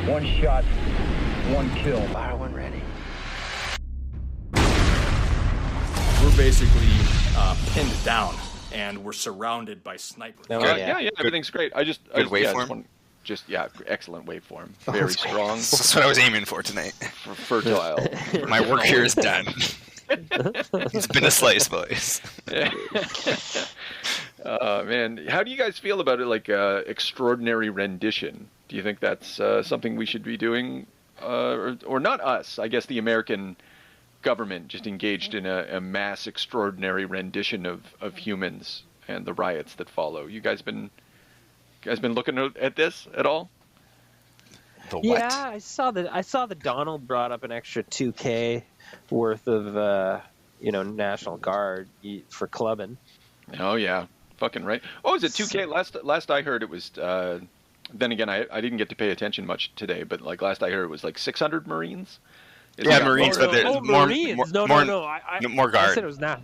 One shot, one kill. Fire one ready. We're basically pinned down, and we're surrounded by snipers. Yeah, everything's great. Good waveform. Excellent waveform. Very strong. That's what I was aiming for tonight. Fertile. My work here is done. It's been a slice, boys. Man, how do you guys feel about it? Like extraordinary rendition. Do you think that's something we should be doing, or not us? I guess the American government just engaged in a mass extraordinary rendition of humans and the riots that follow. You guys been looking at this at all? The what? Yeah, I saw that Donald brought up an extra $2K worth of National Guard for clubbing. Oh yeah, fucking right. Oh, is it 2K? Last I heard it was. Then again, I didn't get to pay attention much today, but like last I heard it was like 600 Marines. Marines, but there's more. Marines. No. More guard. I said it was not.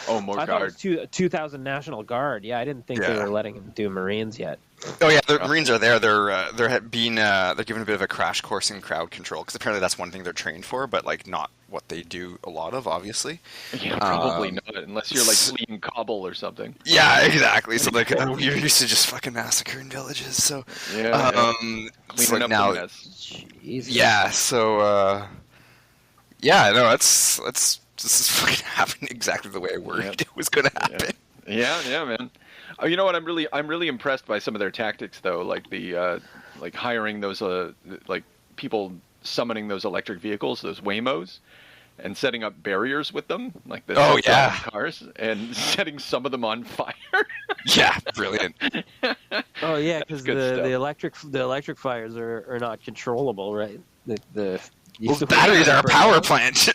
Oh, more I guard. thought it was 2,000 National Guard. Yeah, I didn't think they were letting him do Marines yet. Oh yeah, the Marines are there. They're given a bit of a crash course in crowd control because apparently that's one thing they're trained for, but like not what they do a lot of, obviously. Yeah, probably not unless you're like fleeing Kabul or something. Yeah, exactly. So like you're used to just fucking massacring villages. So cleaning like up now, the mess. Yeah. So this is fucking happening exactly the way I worried it was going to happen. Yeah, man. Oh, you know what? I'm really impressed by some of their tactics, though. Like the like hiring those like people summoning those electric vehicles, those Waymos, and setting up barriers with them, like the cars, and setting some of them on fire. Yeah, brilliant. Oh yeah, because the electric fires are not controllable, right? The batteries are a power plant.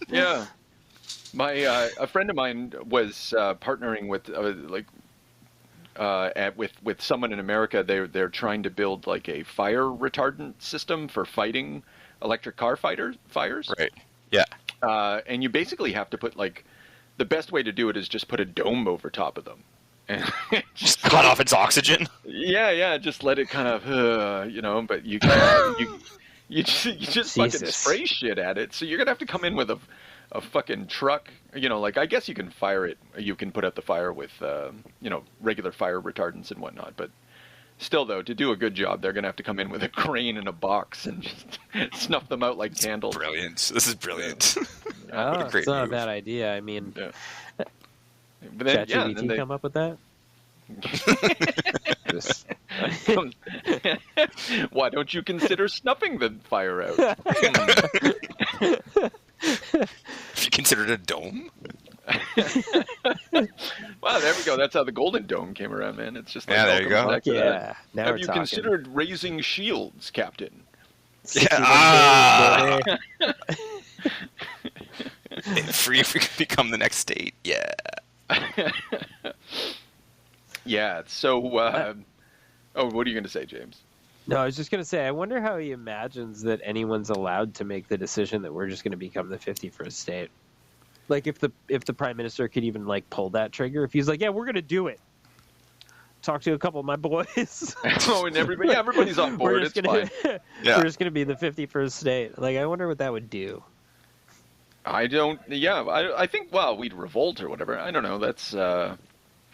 Yeah. A friend of mine was partnering with someone in America. They're trying to build like a fire retardant system for fighting electric car fires. Right. Yeah. And you basically have to put the best way to do it is just put a dome over top of them, and just cut off its oxygen. Yeah. Just let it kind of, but you just fucking spray shit at it. So you're gonna have to come in with a fucking truck, I guess you can fire it. You can put out the fire with, regular fire retardants and whatnot. But still, though, to do a good job, they're going to have to come in with a crane and a box and just snuff them out like candles. Brilliant. This is brilliant. Oh, it's not a bad idea. I mean, but then, ChatGPT come up with that? Why don't you consider snuffing the fire out? If you consider it a dome? Wow, there we go. That's how the Golden Dome came around, man. It's just like, there you go. Yeah. Now have we're you talking. considered raising shields, Captain? Yeah. Free if we could become the next state. Yeah. Yeah. So, what are you going to say, James? No, I was just going to say, I wonder how he imagines that anyone's allowed to make the decision that we're just going to become the 51st state. Like, if the prime minister could even, pull that trigger. If he's like, yeah, we're going to do it. Talk to a couple of my boys. Oh, and everybody's on board. It's fine. We're just going to be the 51st state. I wonder what that would do. I don't, I think, we'd revolt or whatever. I don't know. That's,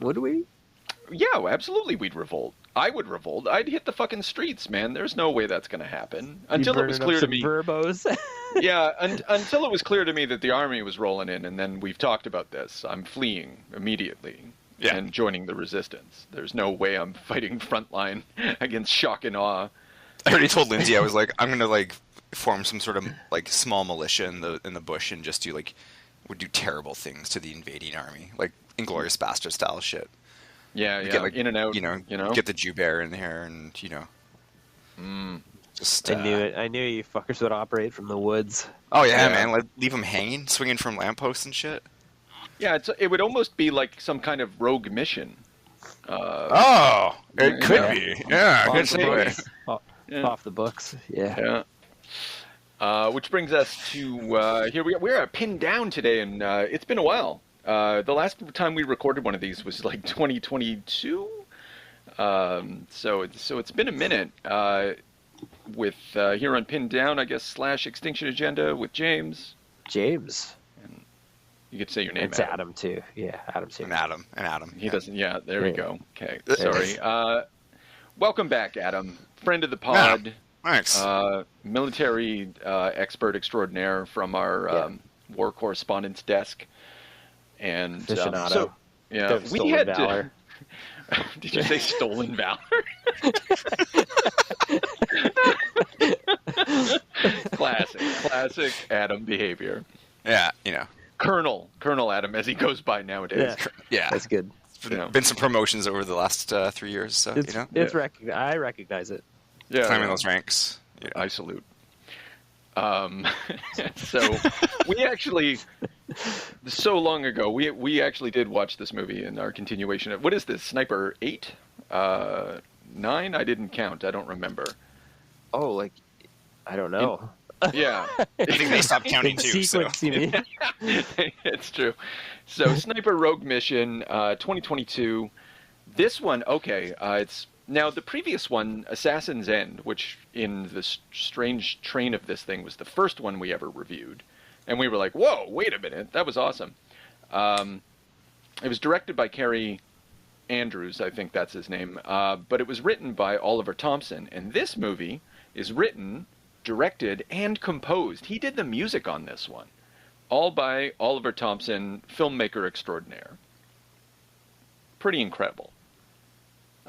Would we? Yeah, absolutely we'd revolt. I would revolt. I'd hit the fucking streets, man. There's no way that's going to happen. Until it was clear to me. Verbos. Yeah, until it was clear to me that the army was rolling in, and then we've talked about this. I'm fleeing immediately and joining the resistance. There's no way I'm fighting frontline against shock and awe. I already told Lindsay, I was like, I'm going to form some sort of small militia in the bush and just would do terrible things to the invading army, like Inglourious Bastard style shit. Yeah, get, in and out. Get the Jew bear in here, and just. I knew it. I knew you fuckers would operate from the woods. Oh yeah, man! Leave them hanging, swinging from lampposts and shit. Yeah, it would almost be like some kind of rogue mission. It could be. Yeah, off the books. Off the books. Yeah. Which brings us to here we are. We're pinned down today, and it's been a while. The last time we recorded one of these was 2022. So it's been a minute. with here on Pinned Down, I guess, / Extinction Agenda with James. James. You could say your name. It's Adam too. Yeah, Adam's here. And Adam. He doesn't. Yeah, there we go. Okay, There sorry. Welcome back, Adam. Friend of the pod. Thanks. Military expert extraordinaire from our war correspondence desk. And Aficionado. so, yeah, Of we stolen had valor. Did you say stolen valor? Classic Adam behavior. Yeah, Colonel Adam, as he goes by nowadays. yeah. That's good. Been some promotions over the last 3 years, so It's I recognize it. Yeah, climbing those ranks. I salute. So we actually, so long ago, we actually did watch this movie in our continuation of, what is this, Sniper 8? 9? I didn't count. I don't remember. Oh, I don't know. Yeah. I think they stopped counting too. Sequence, you mean? It's true. So Sniper Rogue Mission 2022. This one, okay, it's now the previous one, Assassin's End, which in the strange train of this thing was the first one we ever reviewed, and we were like, whoa, wait a minute, that was awesome. It was directed by Cary Andrews, I think that's his name, but it was written by Oliver Thompson, and this movie is written, directed, and composed. He did the music on this one, all by Oliver Thompson, filmmaker extraordinaire. Pretty incredible.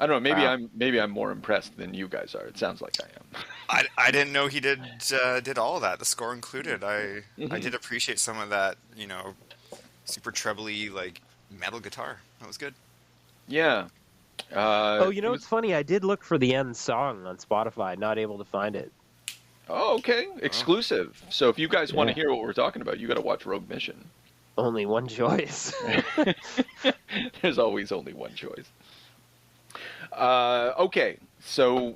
I don't know. Maybe I'm more impressed than you guys are. It sounds like I am. I didn't know he did all of that. The score included. I did appreciate some of that. Super trebly metal guitar. That was good. Yeah. It's funny. I did look for the end song on Spotify. Not able to find it. Oh, okay. Exclusive. So if you guys want to hear what we're talking about, you got to watch Rogue Mission. Only one choice. There's always only one choice. Okay, so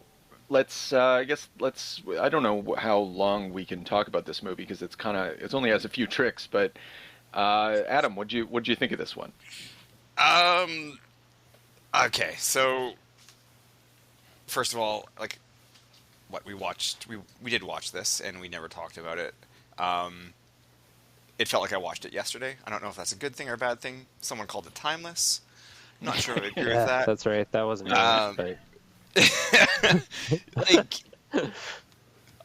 let's. I don't know how long we can talk about this movie because it only has a few tricks. But Adam, what'd you think of this one? Okay, so first of all, what we watched, we did watch this and we never talked about it. It felt like I watched it yesterday. I don't know if that's a good thing or a bad thing. Someone called it timeless. I'm not sure I agree with that. That's right. That wasn't right.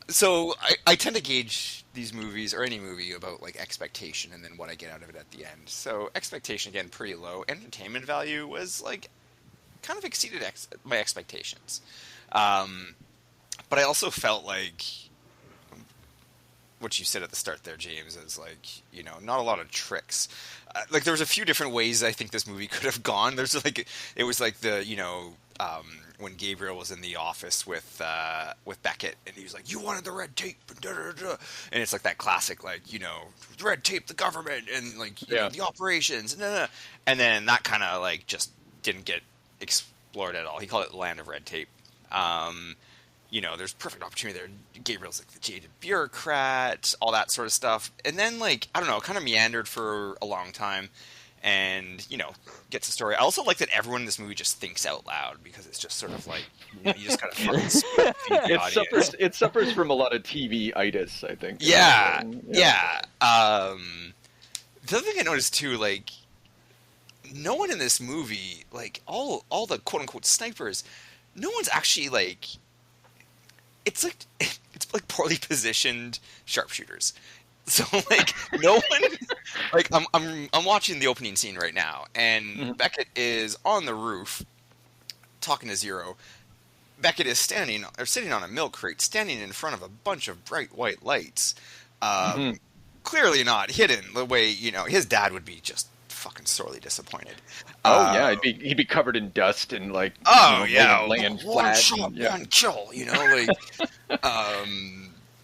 So I tend to gauge these movies or any movie about expectation and then what I get out of it at the end. So expectation, again, pretty low. Entertainment value was kind of exceeded my expectations. But I also felt like what you said at the start there, James, is not a lot of tricks. There was a few different ways I think this movie could have gone. There's it was when Gabriel was in the office with Beckett and he was like, you wanted the red tape and and it's that classic red tape, the government and the operations and then that kind of just didn't get explored at all. He called it the land of red tape. There's perfect opportunity there. Gabriel's the jaded bureaucrat, all that sort of stuff. And then, I don't know, kind of meandered for a long time and, gets the story. I also like that everyone in this movie just thinks out loud because it's just sort of you just kind of fucking speak the audience. It suffers from a lot of TV-itis, I think. Yeah. The other thing I noticed, too, no one in this movie, all the quote-unquote snipers, no one's actually, it's poorly positioned sharpshooters. So no one I'm watching the opening scene right now and Beckett is on the roof talking to Zero. Beckett is sitting on a milk crate standing in front of a bunch of bright white lights. Clearly not hidden the way, his dad would be just fucking sorely disappointed. Oh yeah, he'd be covered in dust and laying one flat. Shot, one kill,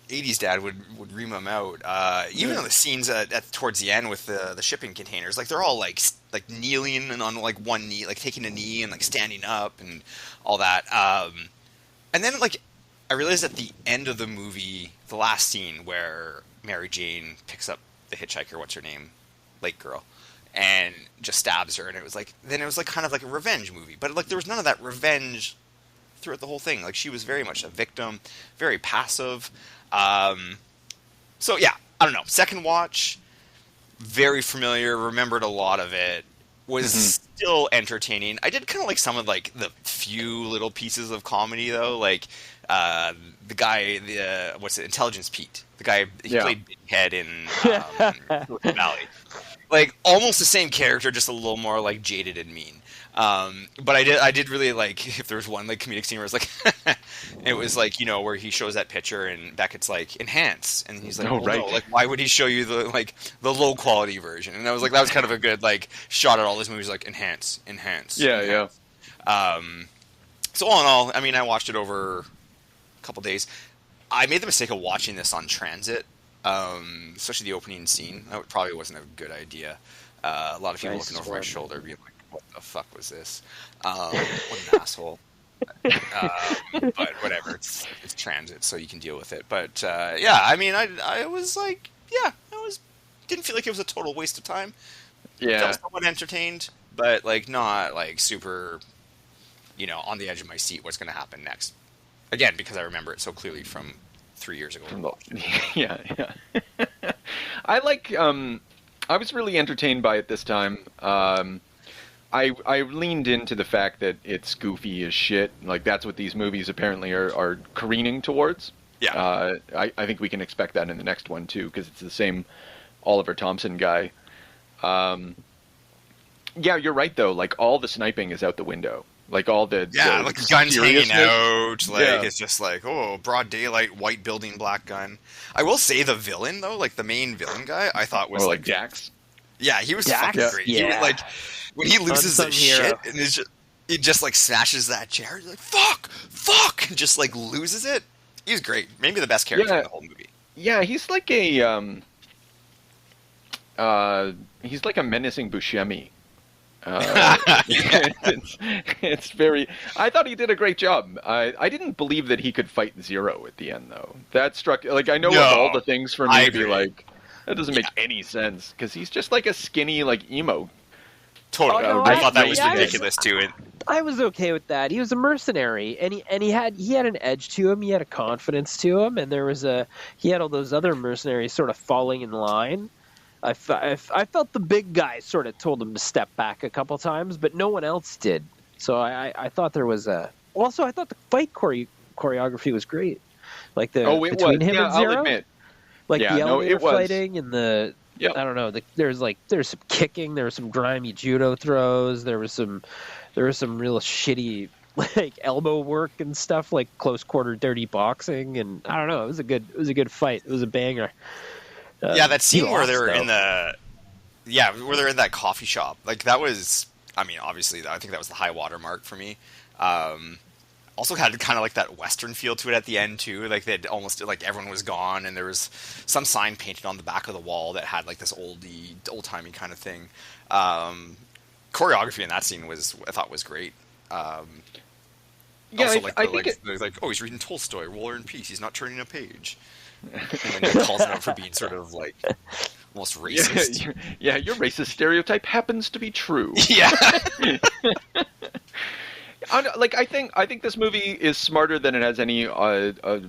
80s dad would ream him out. Even on the scenes towards the end with the shipping containers, they're all kneeling and on one knee, taking a knee and standing up and all that. And then I realized at the end of the movie, the last scene where Mary Jane picks up the hitchhiker, what's her name, Lake Girl, and just stabs her, and it was kind of like a revenge movie, but there was none of that revenge throughout the whole thing. Like, she was very much a victim, very passive. So yeah, I don't know. Second watch, very familiar, remembered a lot of it, was still entertaining. I did kind of like some of like the few little pieces of comedy though, like the guy, what's it, Intelligence Pete, the guy he played Big Head in Silicon Valley, like almost the same character, just a little more like jaded and mean. But I did really like, if there was one like comedic scene where it's like, it was like, you know, where he shows that picture and Beckett's like, enhance, and he's like, oh, right. No, like, why would he show you the low quality version? And I was like, that was kind of a good like shot at all these movies, like enhance. Yeah. So all in all, I mean, I watched it over a couple days. I made the mistake of watching this on transit, especially the opening scene. That probably wasn't a good idea. A lot of people looking over my shoulder being like, what the fuck was this? What an asshole. But whatever, it's transit, so you can deal with it. But yeah, I mean, I was like, yeah, didn't feel like it was a total waste of time. Yeah, I was somewhat entertained, but like not like super, you know, on the edge of my seat. What's going to happen next? Again, because I remember it so clearly from 3 years ago. Yeah. I like. I was really entertained by it this time. I leaned into the fact that it's goofy as shit. Like, that's what these movies apparently are careening towards. Yeah. I think we can expect that in the next one, too, because it's the same Oliver Thompson guy. Yeah, you're right, though. Like, all the sniping is out the window. Like, all the... Yeah, like the guns hanging out. Like, it's just like, oh, broad daylight, white building, black gun. I will say the villain, though, like, the main villain guy, I thought was, like... Dax? Yeah, he was fucking great. Yeah. He was, like... When he loses his shit and he just like smashes that chair, he's like, fuck, and just like loses it. He was great. Maybe the best character in the whole movie. Yeah, he's like a menacing Buscemi. It's very. I thought he did a great job. I didn't believe that he could fight Zero at the end, though. That struck. Like, I know of all the things for me to be like, that doesn't make any sense, because he's just like a skinny like emo. Totally. Oh, no, I thought that was ridiculous too. I was okay with that. He was a mercenary, and he had an edge to him. He had a confidence to him, and he had all those other mercenaries sort of falling in line. I felt the big guy sort of told him to step back a couple times, but no one else did. So I thought there was a. Also, I thought the fight choreography was great. Like between him and Zero. I'll admit. Like the elevator fighting and the. Yep. I don't know. There's some kicking. There was some grimy judo throws. There was some real shitty like elbow work and stuff, like close quarter dirty boxing. And I don't know. It was a good fight. It was a banger. Yeah, that scene where they were in that coffee shop. Like, that was. I mean, obviously, I think that was the high water mark for me. Also had kind of like that Western feel to it at the end too. Like, they'd almost like everyone was gone, and there was some sign painted on the back of the wall that had like this old-timey kind of thing. Choreography in that scene I thought was great. Also, I think it... like, oh, he's reading Tolstoy, War and Peace. He's not turning a page. And then he calls him out for being sort of like almost racist. Yeah, your racist stereotype happens to be true. Yeah. Like, I think this movie is smarter than it has any, than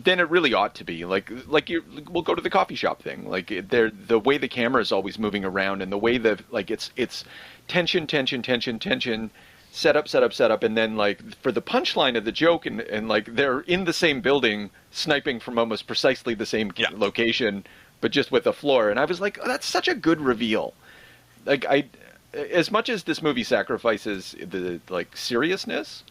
it really ought to be. We'll go to the coffee shop thing. Like, the way the camera is always moving around, and the way it's tension, set up, and then like for the punchline of the joke, and like they're in the same building, sniping from almost precisely the same location, but just with a floor. And I was like, oh, that's such a good reveal. Like, as much as this movie sacrifices the like seriousness,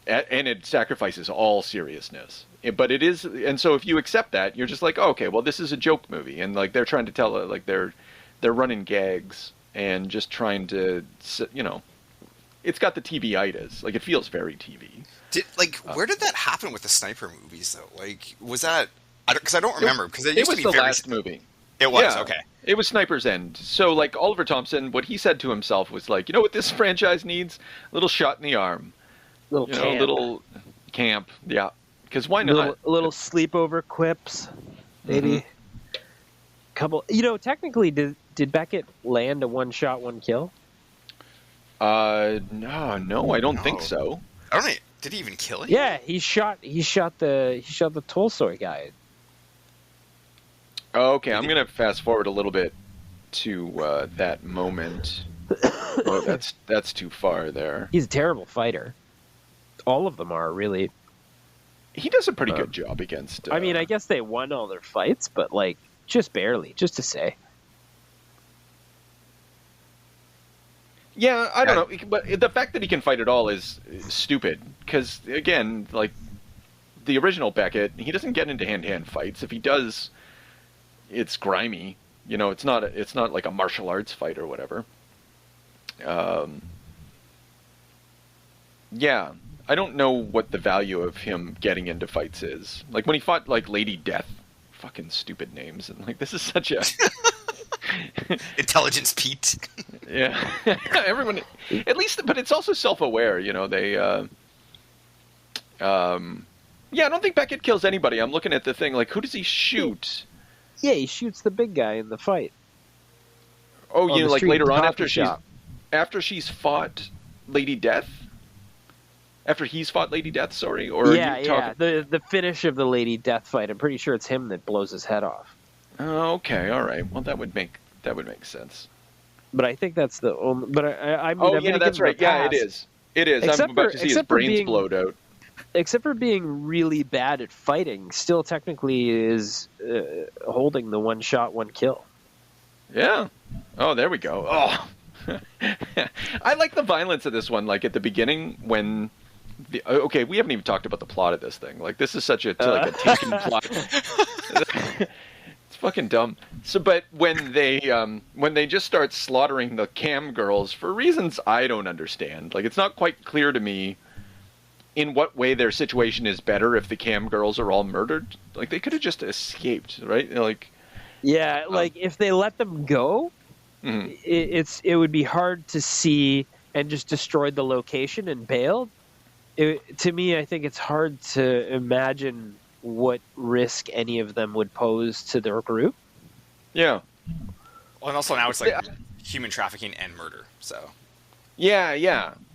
and it sacrifices all seriousness, but it is, and so if you accept that, you're just like, oh, okay, well, this is a joke movie, and like they're trying to tell like they're running gags and just trying to, it's got the TV-itis. Like, it feels very TV. Where did that happen with the sniper movies though? Like, was that? Because I don't remember, because it was the last movie. It was, okay. It was Sniper's End. So, like, Oliver Thompson, what he said to himself was like, you know what this franchise needs? A little shot in the arm. Little camp. Yeah. Because why not? A little sleepover quips, maybe. Mm-hmm. Couple. Technically, did Beckett land a one shot, one kill? No, I don't think No. so. I don't know. Did he even kill him? Yeah, he shot the Tolstoy guy. Okay, I'm gonna fast forward a little bit to that moment. Oh, that's too far there. He's a terrible fighter. All of them are, really. He does a pretty good job against. I mean, I guess they won all their fights, but like just barely, just to say. Yeah, I don't know, but the fact that he can fight at all is stupid. Because again, like the original Beckett, he doesn't get into hand-to-hand fights. If he does, it's grimy. You know, it's not like a martial arts fight or whatever. Yeah, I don't know what the value of him getting into fights is. Like when he fought like Lady Death, fucking stupid names, and like this is such a Intelligence Pete. yeah. Everyone, at least, but it's also self-aware. You know, they. Yeah, I don't think Beckett kills anybody. I'm looking at the thing. Like, who does he shoot? Yeah, he shoots the big guy in the fight. Oh, you know, like later on shop. after she's fought Lady Death. After he's fought Lady Death, sorry, or yeah. The finish of the Lady Death fight. I'm pretty sure it's him that blows his head off. Oh, okay, all right. Well, that would make sense. But I think that's the only. But I mean, Oh, I'm yeah, gonna that's give him a right. Yeah, it pass. is. It is. Except I'm about for- to see his except for brains being- blowed out. Except for being really bad at fighting, still technically is holding the one shot, one kill. Yeah. Oh, there we go. Oh. I like the violence of this one. Like at the beginning when okay, we haven't even talked about the plot of this thing. Like this is such a taken plot. It's fucking dumb. So, but when they just start slaughtering the cam girls for reasons I don't understand. Like it's not quite clear to me in what way their situation is better if the cam girls are all murdered. Like they could have just escaped, right? Like Yeah, like if they let them go, mhm. it would be hard to see and just destroyed the location and bailed. To me, I think it's hard to imagine what risk any of them would pose to their group. Yeah. Well, and also now it's like human trafficking and murder. So Yeah.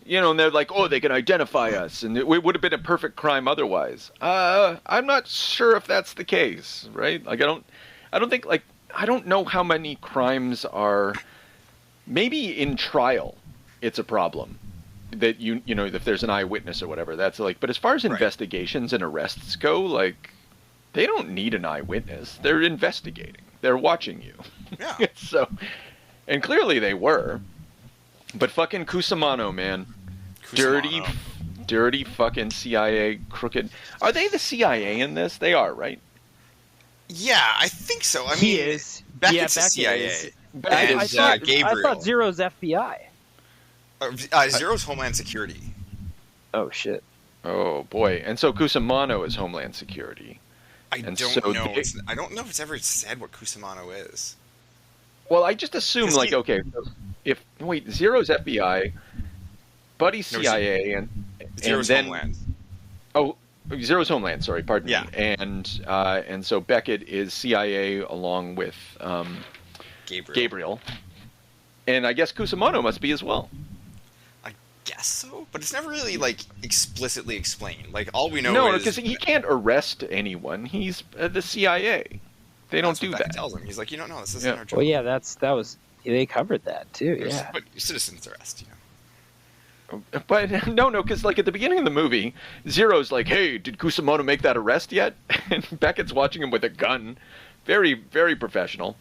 You know, and they're like, oh, they can identify us, and it would have been a perfect crime otherwise. I'm not sure if that's the case, right? Like, I don't know how many crimes are, maybe in trial, it's a problem that you know, if there's an eyewitness or whatever, that's like, but as far as investigations and arrests go, like, they don't need an eyewitness. They're investigating. They're watching you. yeah, So, and clearly they were. But fucking Cusimano, man. Cusimano. Dirty fucking CIA crooked. Are they the CIA in this? They are, right? Yeah, I think so. I mean, He is. Beckett's Yeah, the CIA. Beckett And I Gabriel. thought Zero's FBI. Zero's Homeland Security. Oh shit. Oh boy. And so Cusimano is Homeland Security. I And don't so know. they- I don't know if it's ever said what Cusimano is. Well, I just assume, Is like, he- okay, if Zero's FBI, Buddy's CIA, and Zero's then Homeland. oh, Zero's Homeland. Sorry, pardon Yeah. me. And so Beckett is CIA along with Gabriel, and I guess Cusimano must be as well. I guess so, but it's never really like explicitly explained. Like all we know No, is because he can't arrest anyone. He's the CIA. They don't that's what do Beckett that. tells him. He's like, you don't know, this isn't Yeah. our job. Well, yeah, that was they covered that too. Yeah. But citizens arrest, you know. But no, because like at the beginning of the movie, Zero's like, "Hey, did Cusimano make that arrest yet?" And Beckett's watching him with a gun, very, very professional.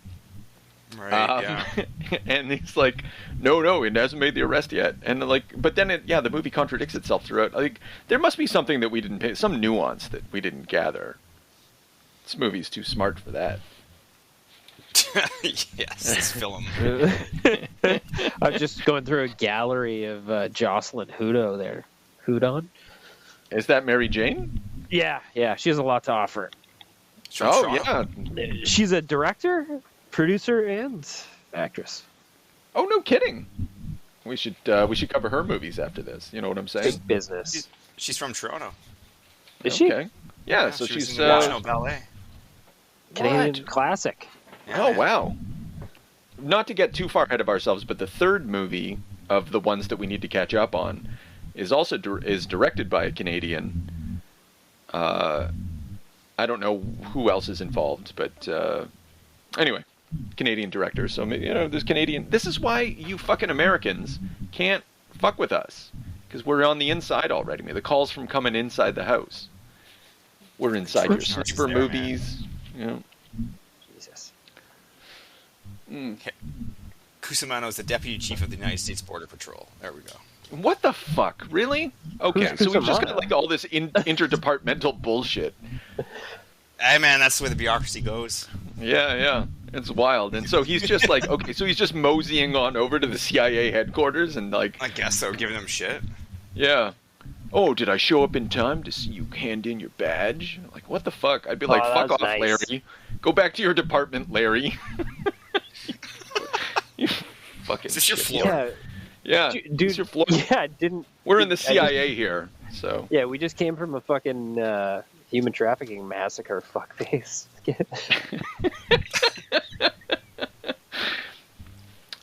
Right? Yeah. And he's like, "No, it hasn't made the arrest yet." And like, but then the movie contradicts itself throughout. Like, there must be something that we didn't pay, some nuance that we didn't gather. This movie's too smart for that. Yes, this film. I'm just going through a gallery of Jocelyn Hutto there. Hudon? Is that Mary Jane? Yeah, she has a lot to offer. Oh Toronto. yeah. She's a director, producer, and actress. Oh no, kidding. We should cover her movies after this. You know what I'm saying? Big business. She's from Toronto. Is she? Okay. Yeah. So she was she's in the National Ballet. Canadian classic. Yeah, Oh yeah. wow. Not to get too far ahead of ourselves, but the third movie of the ones that we need to catch up on is also is directed by a Canadian. I don't know who else is involved, but anyway, Canadian director. So there's Canadian. This is why you fucking Americans can't fuck with us, because we're on the inside already. The calls from coming inside the house. We're inside your sniper movies. Jesus. Okay. Cusimano is the deputy chief of the United States Border Patrol. There we go. What the fuck? Really? Okay, Who's so we've just Cusimano? got like all this interdepartmental bullshit. Hey man, that's the way the bureaucracy goes. Yeah, it's wild. And so he's just like, okay, so he's just moseying on over to the CIA headquarters and like, I guess so, giving them shit. yeah. Oh, did I show up in time to see you hand in your badge? Like, what the fuck? I'd be like, that fuck was off, nice. Larry. Go back to your department, Larry. You fucking Is this your shit. floor? Yeah, Dude, it's your floor. Yeah, it didn't. We're in the I just- CIA here, so. Yeah, we just came from a fucking human trafficking massacre. Fuckface.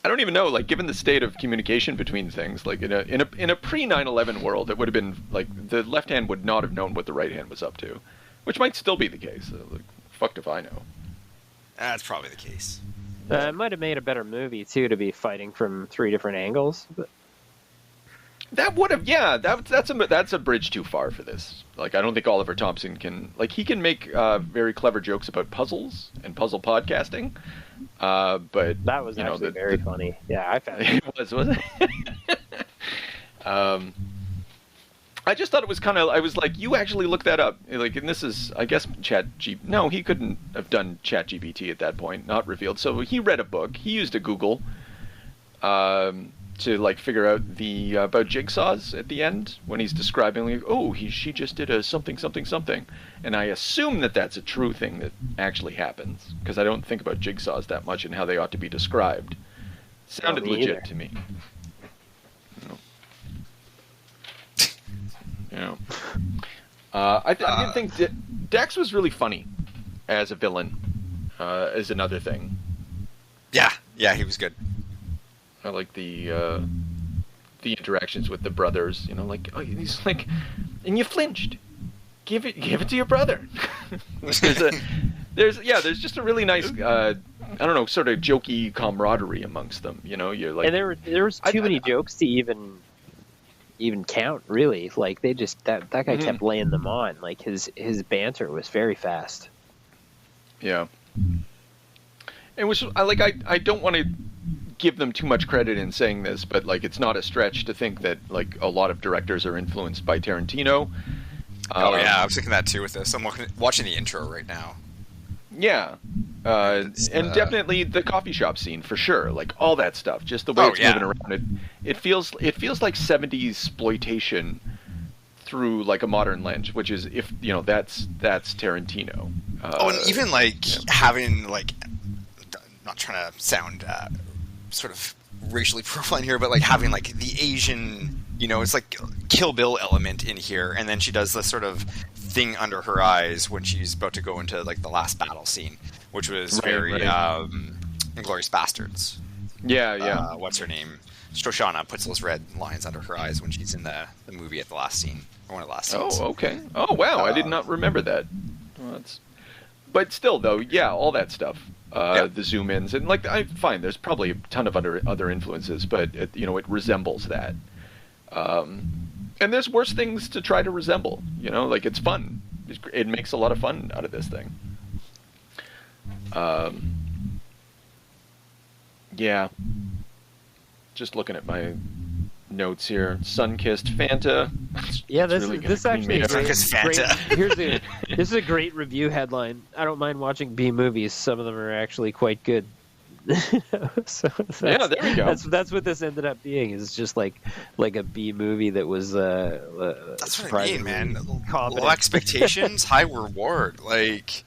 I don't even know, like, given the state of communication between things, like in a pre 9/11 world, it would have been like the left hand would not have known what the right hand was up to, which might still be the case. Like, fucked if I know. That's probably the case. It might have made a better movie too to be fighting from 3 different angles. But That would have, yeah. That's a bridge too far for this. Like, I don't think Oliver Thompson can. Like, he can make very clever jokes about puzzles and puzzle podcasting, but that was actually very funny. Yeah, I found it. it was it? I just thought it was kind of. I was like, you actually look that up. Like, and this is, I guess, No, he couldn't have done ChatGPT at that point. Not revealed. So he read a book. He used a Google. To like figure out the about jigsaws at the end when he's describing like, oh, she just did a something, and I assume that that's a true thing that actually happens because I don't think about jigsaws that much and how they ought to be described. Sounded me legit either. to me. I did think Dex was really funny as a villain. Is another thing. Yeah, he was good. I like the interactions with the brothers. Like, oh, he's like, and you flinched. Give it to your brother. there's just a really nice I don't know, sort of jokey camaraderie amongst them. You're like, And there was too many jokes to even count. Really, like they just that guy kept laying them on. Like his banter was very fast. yeah. And which I don't want to give them too much credit in saying this, but like it's not a stretch to think that like a lot of directors are influenced by Tarantino. Oh yeah, I was thinking that too with this. I'm watching the intro right now. Yeah, and definitely the coffee shop scene for sure. Like all that stuff, just the way it's moving around. It feels like 70s exploitation through like a modern lens, which is that's Tarantino. And even like having like, not trying to sound sort of racially profiling here, but like having like the Asian, it's like Kill Bill element in here, and then she does this sort of thing under her eyes when she's about to go into like the last battle scene, which was very Inglourious Bastards. Yeah. What's her name? Shoshana puts those red lines under her eyes when she's in the movie at the last scene, or one of the last scenes. Oh, okay. Oh, wow. I did not remember that. Well, but still, though, yeah, all that stuff. The zoom ins and like I find there's probably a ton of other influences, but it resembles that. And there's worse things to try to resemble. Like it's fun. It makes a lot of fun out of this thing. Yeah. Just looking at my notes here. Sun-kissed Fanta. Yeah, It's this really is gonna this clean actually me up. great. This is a great review headline. I don't mind watching B movies. Some of them are actually quite good. So Yeah, there we go. That's what this ended up being. Is just like a B movie that was. That's what I mean, man. competent. Low expectations, high reward. Like,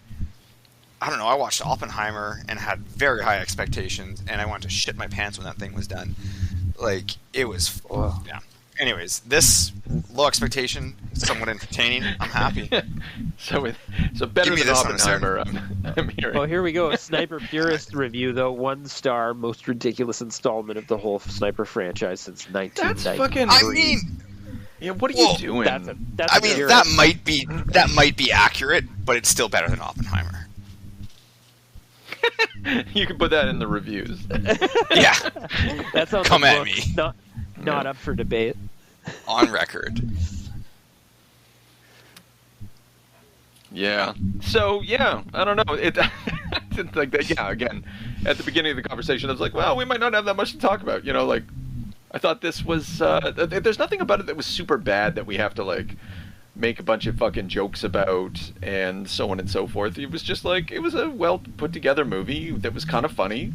I don't know. I watched Oppenheimer and had very high expectations, and I wanted to shit my pants when that thing was done. Like, it was, yeah. anyways, this low expectation, somewhat entertaining. I'm happy. So better Give me than this on a Oppenheimer. I'm hearing. Oh, here we go. A Sniper Purist review, though. 1 star, most ridiculous installment of the whole Sniper franchise since 1993. That's fucking. I mean, yeah. What are you doing? That's I mean that might be accurate, but it's still better than Oppenheimer. You can put that in the reviews. Yeah, That's on Come the at book. me. Not up for debate. on record. Yeah. So yeah, I don't know. It's like that. Yeah. Again, at the beginning of the conversation, I was like, well, we might not have that much to talk about. You know, like I thought this was. There's nothing about it that was super bad that we have to like make a bunch of fucking jokes about and so on and so forth. It was just like it was a well put together movie that was kind of funny,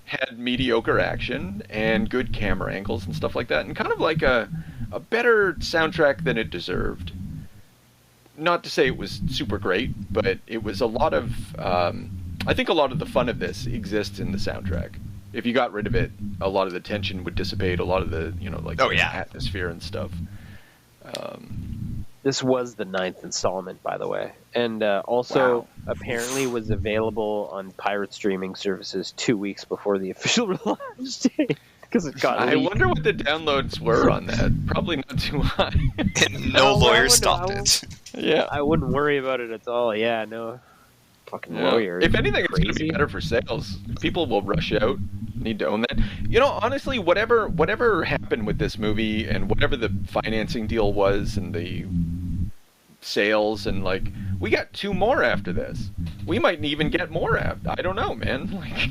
had mediocre action and good camera angles and stuff like that, and kind of like a better soundtrack than it deserved. Not to say it was super great, but it was a lot of. I think a lot of the fun of this exists in the soundtrack. If you got rid of it, a lot of the tension would dissipate. A lot of the atmosphere and stuff. This was the 9th installment, by the way, and also apparently was available on pirate streaming services 2 weeks before the official release date because it got I leaked. wonder what the downloads were on that. Probably not too high. And no lawyer stopped it. Yeah. I wouldn't worry about it at all. Yeah, no fucking lawyer. If anything, it's going to Crazy. be better for sales. People will rush out. Need to own that. You know, honestly, whatever happened with this movie and whatever the financing deal was and the sales and like we got 2 more after this. We might even get more after. I don't know, man. Like,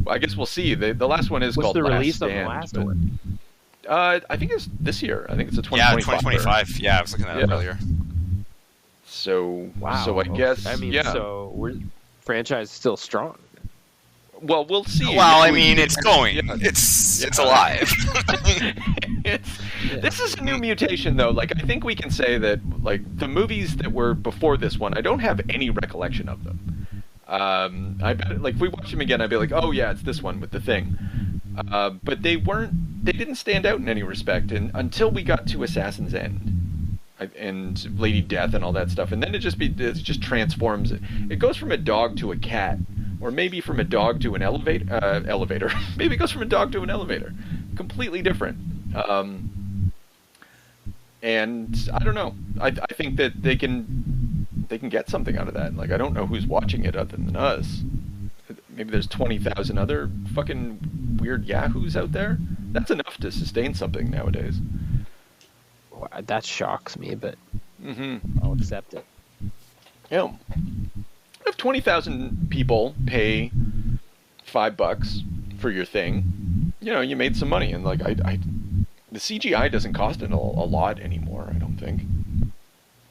I guess we'll see. The last one is What's called the Last release Stand, on the last but, one? I think it's this year. I think it's a Yeah, 2025. 2025. Yeah, I was looking at it earlier. So Wow. So I guess I mean, yeah. so we're franchise is still strong. Well, we'll see. Well, I If we- mean, it's going. Yeah. It's alive. This is a new mutation, though. Like, I think we can say that, like, the movies that were before this one, I don't have any recollection of them. I bet, like, if we watch them again, I'd be like, oh yeah, it's this one with the Thing. But they didn't stand out in any respect, and until we got to Assassin's End, and Lady Death and all that stuff, and then it just transforms. It goes from a dog to a cat. Or maybe from a dog to an elevator. Maybe it goes from a dog to an elevator. Completely different. And I don't know. I think that they can get something out of that. Like, I don't know who's watching it other than us. Maybe there's 20,000 other fucking weird yahoos out there. That's enough to sustain something nowadays. Wow, that shocks me, but Mm-hmm. I'll accept it. Yeah. If 20,000 people pay $5 for your thing, you know, you made some money. And like, the CGI doesn't cost a lot anymore, I don't think.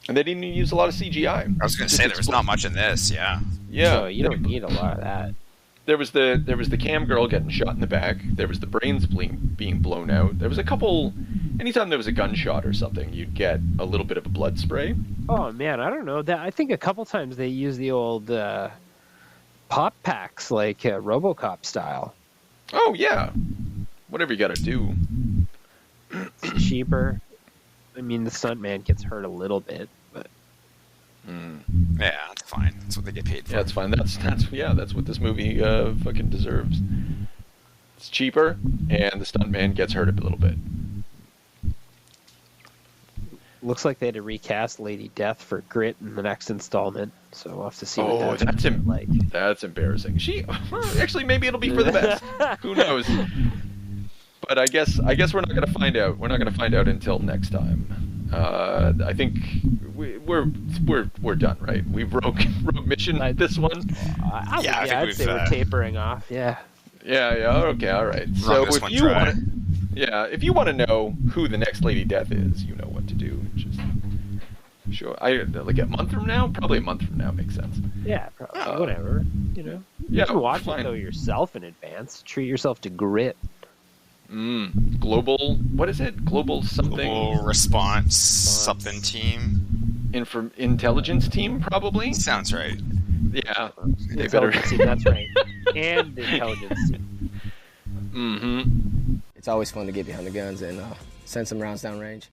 And they didn't even use a lot of CGI. I was going to say there was not much in this. Yeah. Yeah. So you don't need a lot of that. There was the cam girl getting shot in the back. There was the brains being blown out. There was a couple. Anytime there was a gunshot or something, you'd get a little bit of a blood spray. Oh man, I don't know. That I think a couple times they use the old pop packs, like RoboCop style. Oh yeah, whatever you got to do. It's cheaper. I mean, the stuntman gets hurt a little bit, but Yeah, that's fine. That's what they get paid for. Yeah, that's fine. That's what this movie fucking deserves. It's cheaper, and the stuntman gets hurt a little bit. looks like they had to recast Lady Death for Grit in the next installment. So we'll have to see. What that's like. That's embarrassing. Actually, maybe it'll be for the best. Who knows? But I guess we're not going to find out. We're not going to find out until next time. I think we're done, right? We broke mission this one. I'd say we're tapering off. Yeah. Yeah. Okay. All right. So if you want to know who the next Lady Death is, you know what to do. Just sure. Like a month from now, probably a month from now makes sense. Yeah. Probably, whatever. You know. Yeah. You can watch fine. it though yourself in advance. Treat yourself to Grit. Global. What is it? Global something. Global response something team. Intelligence team, probably. Sounds right. Yeah. They better. Intelligence team, that's right. And intelligence team. Mm-hmm. It's always fun to get behind the guns and send some rounds downrange.